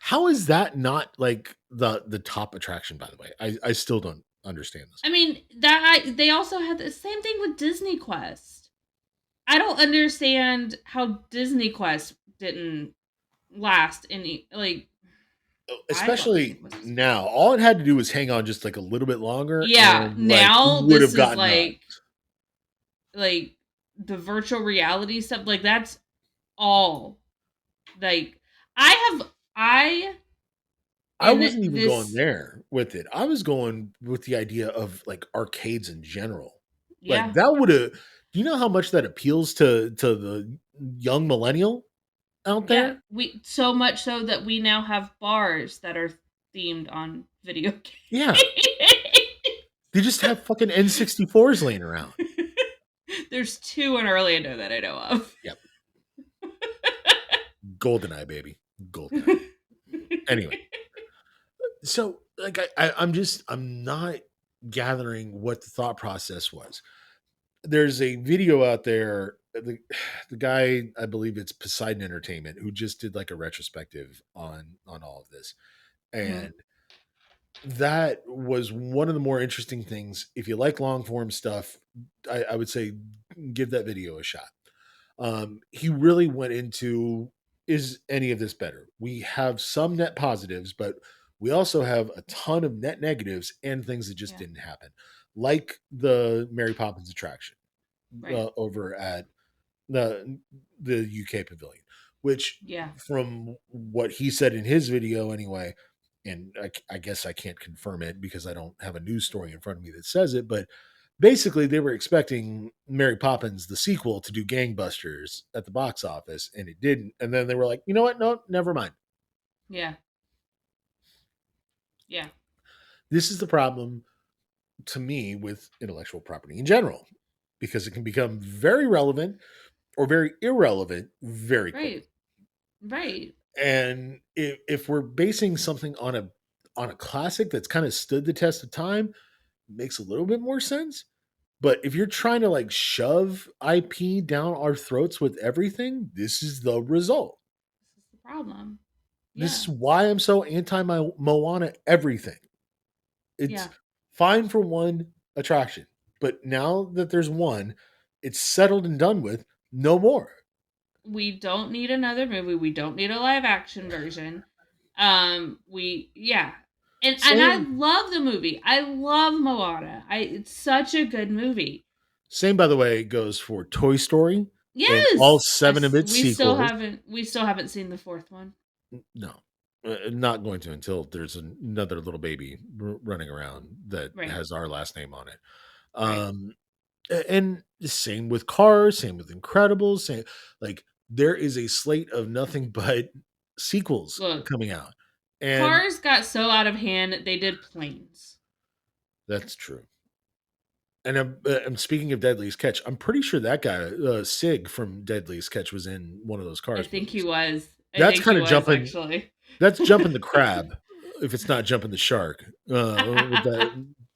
S3: how is that not like the top attraction, by the way? I still don't understand this.
S4: I mean, they also had the same thing with Disney Quest. I don't understand how Disney Quest didn't last any, like,
S3: especially now. All it had to do was hang on just like a little bit longer.
S4: Yeah,
S3: and,
S4: now this is like the virtual reality stuff. Like, that's all. Like, I
S3: wasn't even going there with it. I was going with the idea of like arcades in general.
S4: Yeah.
S3: Like that would have. Do you know how much that appeals to the young millennial out there?
S4: Yeah, so much so that we now have bars that are themed on video games.
S3: Yeah. They just have fucking N64s laying around.
S4: There's 2 in Orlando that I know of.
S3: Yep. GoldenEye, baby. GoldenEye. Anyway. So like I'm not gathering what the thought process was. There's a video out there the the guy, I believe it's Poseidon Entertainment, who just did like a retrospective on all of this,
S4: Mhm.
S3: and that was one of the more interesting things. If you like long form stuff, I would say give that video a shot. He really went into, is any of this better? We have some net positives, but we also have a ton of net negatives and things that just
S4: Yeah.
S3: didn't happen, like the Mary Poppins attraction
S4: Right.
S3: over at the UK Pavilion, which,
S4: Yeah.
S3: from what he said in his video anyway, and I guess I can't confirm it because I don't have a news story in front of me that says it, but basically they were expecting Mary Poppins the sequel to do gangbusters at the box office, and it didn't. And then they were like, you know what? No, never mind.
S4: Yeah. Yeah.
S3: This is the problem to me with intellectual property in general, because it can become very relevant or very irrelevant very quickly.
S4: Right. Right.
S3: And if we're basing something on a classic that's kind of stood the test of time, it makes a little bit more sense. But if you're trying to like shove IP down our throats with everything, this is the result.
S4: This is the problem.
S3: This
S4: Yeah.
S3: is why I'm so anti Moana everything. It's
S4: Yeah.
S3: fine for one attraction, but now that there's one, it's settled and done with. No more.
S4: We don't need another movie. We don't need a live action version. We yeah. And I
S3: Same.
S4: love the movie. I love Moana. It's such a good movie.
S3: Same, by the way, goes for Toy Story and all
S4: Yes.
S3: 7 of its sequels.
S4: We still haven't seen the fourth one.
S3: No, not going to until there's another little baby running around that
S4: Right.
S3: has our last name on it.
S4: Right.
S3: And the same with Cars, same with Incredibles, same, like, there is a slate of nothing but sequels
S4: Look,
S3: coming out, and
S4: Cars got so out of hand they did Planes.
S3: that's true. And I'm speaking of Deadliest Catch. I'm pretty sure that guy, Sig from Deadliest Catch, was in one of those
S4: I
S3: Cars
S4: think he
S3: movies.
S4: was. I
S3: That's
S4: think he
S3: kind of
S4: was
S3: jumping.
S4: actually.
S3: That's jumping the crab, if it's not jumping the shark, with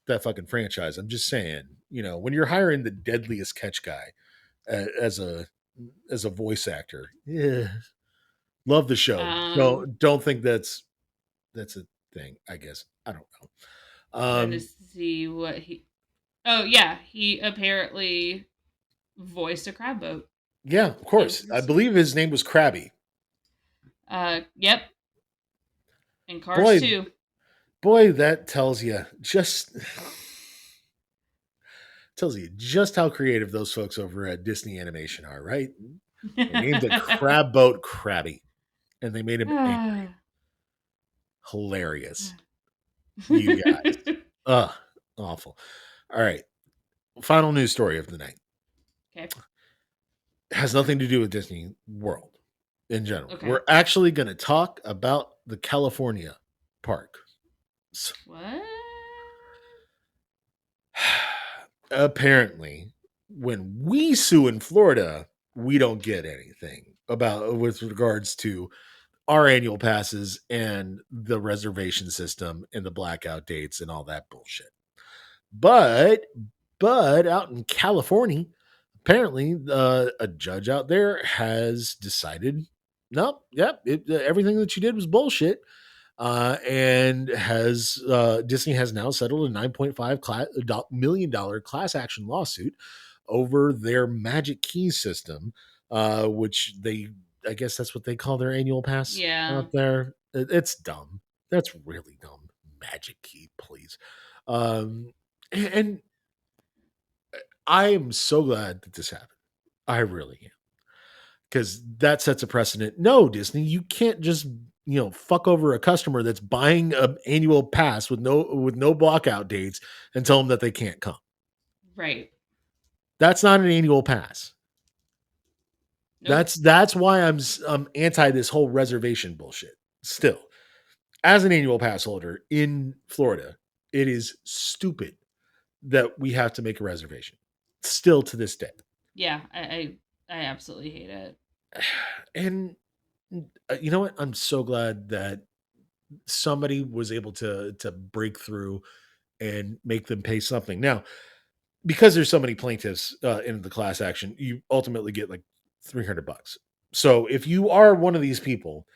S3: that fucking franchise. I'm just saying, when you're hiring the Deadliest Catch guy as a voice actor, yeah, love the show.
S4: um
S3: Don't think that's a thing. I guess I don't know.
S4: Trying to see what he. Oh yeah, he apparently voiced a crab boat.
S3: Yeah, of
S4: In
S3: course. I
S4: Cars 2.
S3: believe his name was Krabby.
S4: Yep. And Cars
S3: Boy,
S4: 2.
S3: boy, that tells you just how creative those folks over at Disney Animation are, right? They named the crab boat Krabby, and they made him angry. Hilarious. You guys. Ugh, awful. All right. Final news story of the night.
S4: Okay.
S3: Has nothing to do with Disney World in general.
S4: Okay.
S3: We're actually going to talk about the California park.
S4: What?
S3: Apparently, when we sue in Florida, we don't get anything about with regards to our annual passes and the reservation system and the blackout dates and all that bullshit. But out in California, apparently a judge out there has decided, nope, yep, everything that you did was bullshit. And has Disney has now settled a $9.5 million class action lawsuit over their Magic Key system, which I guess that's what they call their annual pass
S4: Yeah.
S3: out there. It's dumb. That's really dumb. Magic Key, please. And I am so glad that this happened. I really am, because that sets a precedent. No, Disney, you can't just fuck over a customer that's buying an annual pass with no blockout dates and tell them that they can't come.
S4: Right.
S3: That's not an annual pass.
S4: Nope.
S3: That's why I'm anti this whole reservation bullshit. Still, as an annual pass holder in Florida, it is stupid that we have to make a reservation. Still to this day.
S4: Yeah, I absolutely hate it.
S3: And you know what? I'm so glad that somebody was able to break through and make them pay something. Now, because there's so many plaintiffs in the class action, you ultimately get like $300. So if you are one of these people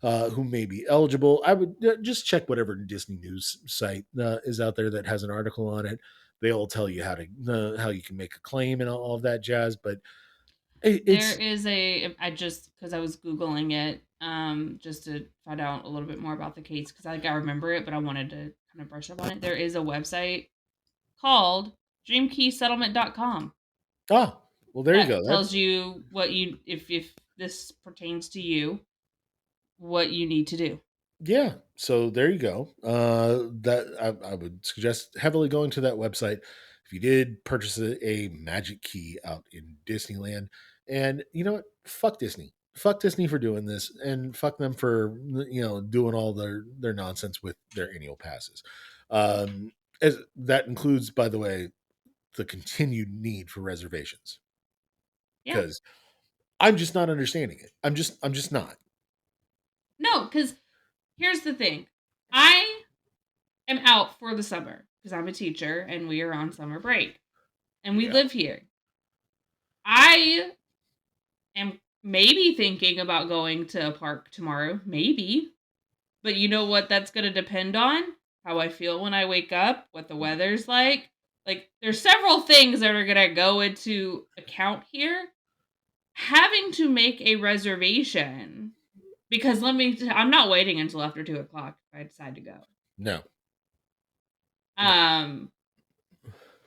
S3: who may be eligible, I would just check whatever Disney news site is out there that has an article on it. They'll tell you how you can make a claim and all of that jazz. But
S4: There
S3: it's
S4: is I just, because I was Googling it, just to find out a little bit more about the case, because I remember it, but I wanted to kind of brush up on it. There is a website called dreamkeysettlement.com
S3: well, there you
S4: that
S3: go.
S4: tells you what you, if this pertains to you, what you need to do.
S3: Yeah, so there you go. That I would suggest heavily going to that website if you did purchase a magic key out in Disneyland. And you know what? Fuck Disney. Fuck Disney for doing this, and fuck them for doing all their nonsense with their annual passes. As that includes, by the way, the continued need for reservations
S4: Yeah.
S3: because I'm just not understanding it. I'm just not.
S4: No, because here's the thing. I am out for the summer because I'm a teacher and we are on summer break and we
S3: Yeah.
S4: live here. I am maybe thinking about going to a park tomorrow, maybe. But you know what that's going to depend on? How I feel when I wake up, what the weather's like. Like, there's several things that are going to go into account here. Having to make a reservation, because I'm not waiting until after 2 o'clock if I decide to go.
S3: No,
S4: Um,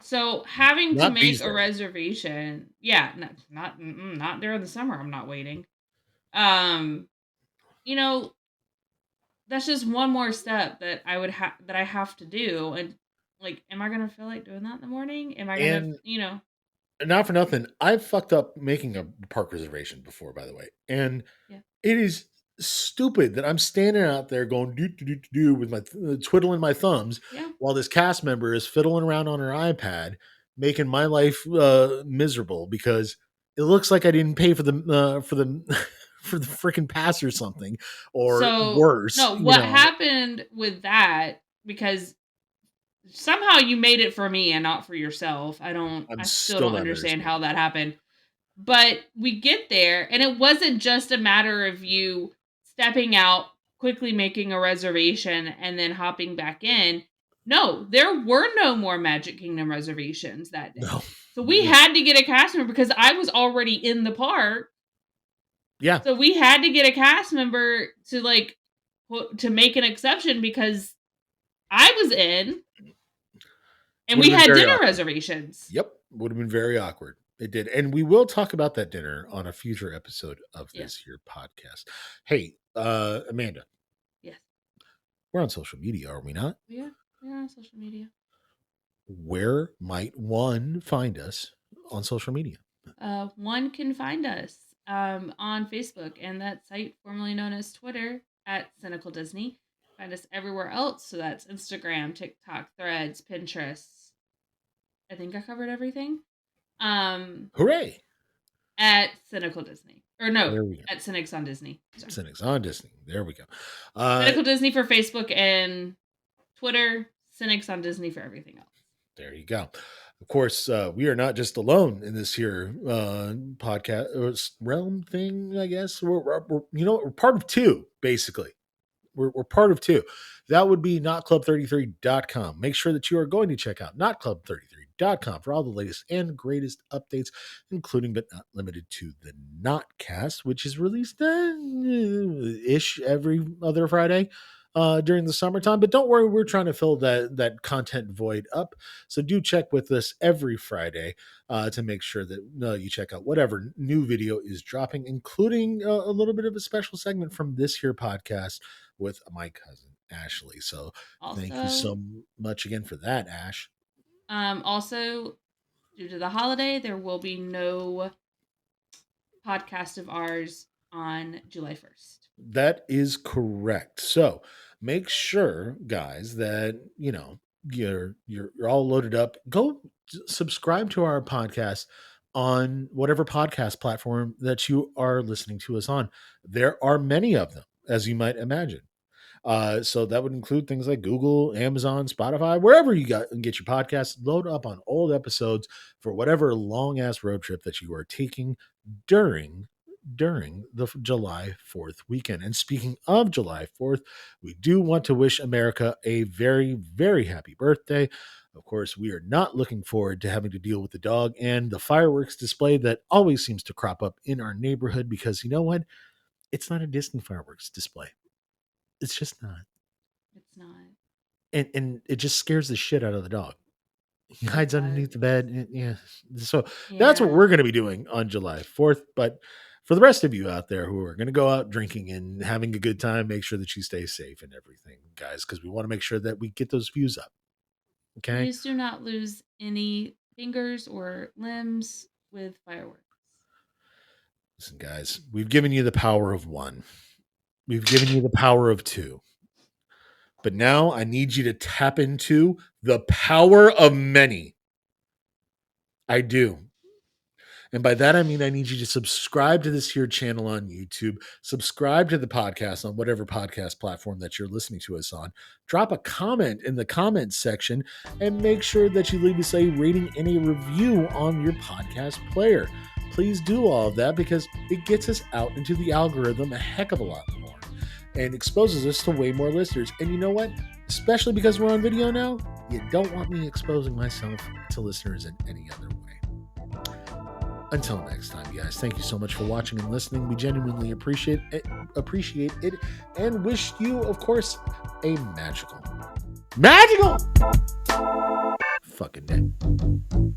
S4: so having to
S3: not
S4: make
S3: these
S4: a
S3: days.
S4: reservation, yeah, not during the summer. I'm not waiting. Um, you know, that's just one more step that I have to do. And like, am I gonna feel like doing that in the morning? Am I gonna,
S3: And not for nothing, I've fucked up making a park reservation before, by the way. And
S4: yeah,
S3: it is stupid that I'm standing out there going do do do do do with my twiddling my thumbs
S4: yeah.
S3: while this cast member is fiddling around on her iPad, making my life miserable because it looks like I didn't pay for the for the freaking pass or something, or
S4: So
S3: worse,
S4: no, what happened with that? Because somehow you made it for me and not for yourself.
S3: I'm
S4: I still
S3: still
S4: don't
S3: not
S4: understand how
S3: understanding.
S4: that happened. But we get there, and it wasn't just a matter of you stepping out, quickly making a reservation, and then hopping back in. No, there were no more Magic Kingdom reservations that day.
S3: No,
S4: So we had to get a cast member because I was already in the park.
S3: yeah,
S4: So we had to get a cast member to make an exception because I was in and
S3: would
S4: we
S3: have been
S4: had
S3: very
S4: dinner
S3: awkward.
S4: reservations.
S3: Yep, would have been very awkward. It did. And we will talk about that dinner on a future episode of
S4: Yeah.
S3: this here podcast. Hey, Amanda,
S4: Yes.
S3: we're on social media, are we not?
S4: Yeah. We're on social media.
S3: Where might one find us on social media?
S4: One can find us on Facebook and that site formerly known as Twitter at Cynical Disney. Find us everywhere else. So that's Instagram, TikTok, Threads, Pinterest. I think I covered everything.
S3: Hooray!
S4: At Cynical Disney. Or no,
S3: There we go.
S4: at Cynics on Disney. Sorry.
S3: Cynics on Disney. There we go.
S4: Cynical Disney for Facebook and Twitter, Cynics on Disney for everything else.
S3: There you go. Of course, we are not just alone in this here podcast realm thing. I guess we're part of two, basically. We're part of two. That would be notclub33.com. Make sure that you are going to check out notclub33.com for all the latest and greatest updates, including but not limited to the Notcast, which is released ish every other Friday during the summertime. But don't worry, we're trying to fill that content void up. So do check with us every Friday to make sure that you check out whatever new video is dropping, including a little bit of a special segment from this here podcast with my cousin Ashley. So thank you so much again for that, Ash.
S4: Also, due to the holiday, there will be no podcast of ours on July 1st.
S3: That is correct. So make sure, guys, that you're all loaded up. Go subscribe to our podcast on whatever podcast platform that you are listening to us on. There are many of them, as you might imagine. So that would include things like Google, Amazon, Spotify, wherever you get your podcasts. Load up on old episodes for whatever long ass road trip that you are taking during the July 4th weekend. And speaking of July 4th, we do want to wish America a very, very happy birthday. Of course, we are not looking forward to having to deal with the dog and the fireworks display that always seems to crop up in our neighborhood, because you know what? It's not a Disney fireworks display. It's just not.
S4: It's not.
S3: And it just scares the shit out of the dog. He hides
S4: does.
S3: underneath the bed. Yeah. So that's what
S4: Yeah.
S3: we're going to be doing on July 4th. But for the rest of you out there who are going to go out drinking and having a good time, make sure that you stay safe and everything, guys, because we want to make sure that we get those views up. Okay.
S4: Please do not lose any fingers or limbs with fireworks.
S3: Listen, guys, we've given you the power of one. We've given you the power of two. But now I need you to tap into the power of many. I do. And by that, I mean, I need you to subscribe to this here channel on YouTube, subscribe to the podcast on whatever podcast platform that you're listening to us on, drop a comment in the comments section, and make sure that you leave us a rating and a review on your podcast player. Please do all of that, because it gets us out into the algorithm a heck of a lot more and exposes us to way more listeners. And you know what? Especially because we're on video now, you don't want me exposing myself to listeners in any other way. Until next time, guys, thank you so much for watching and listening. We genuinely appreciate it, and wish you, of course, a magical fucking day.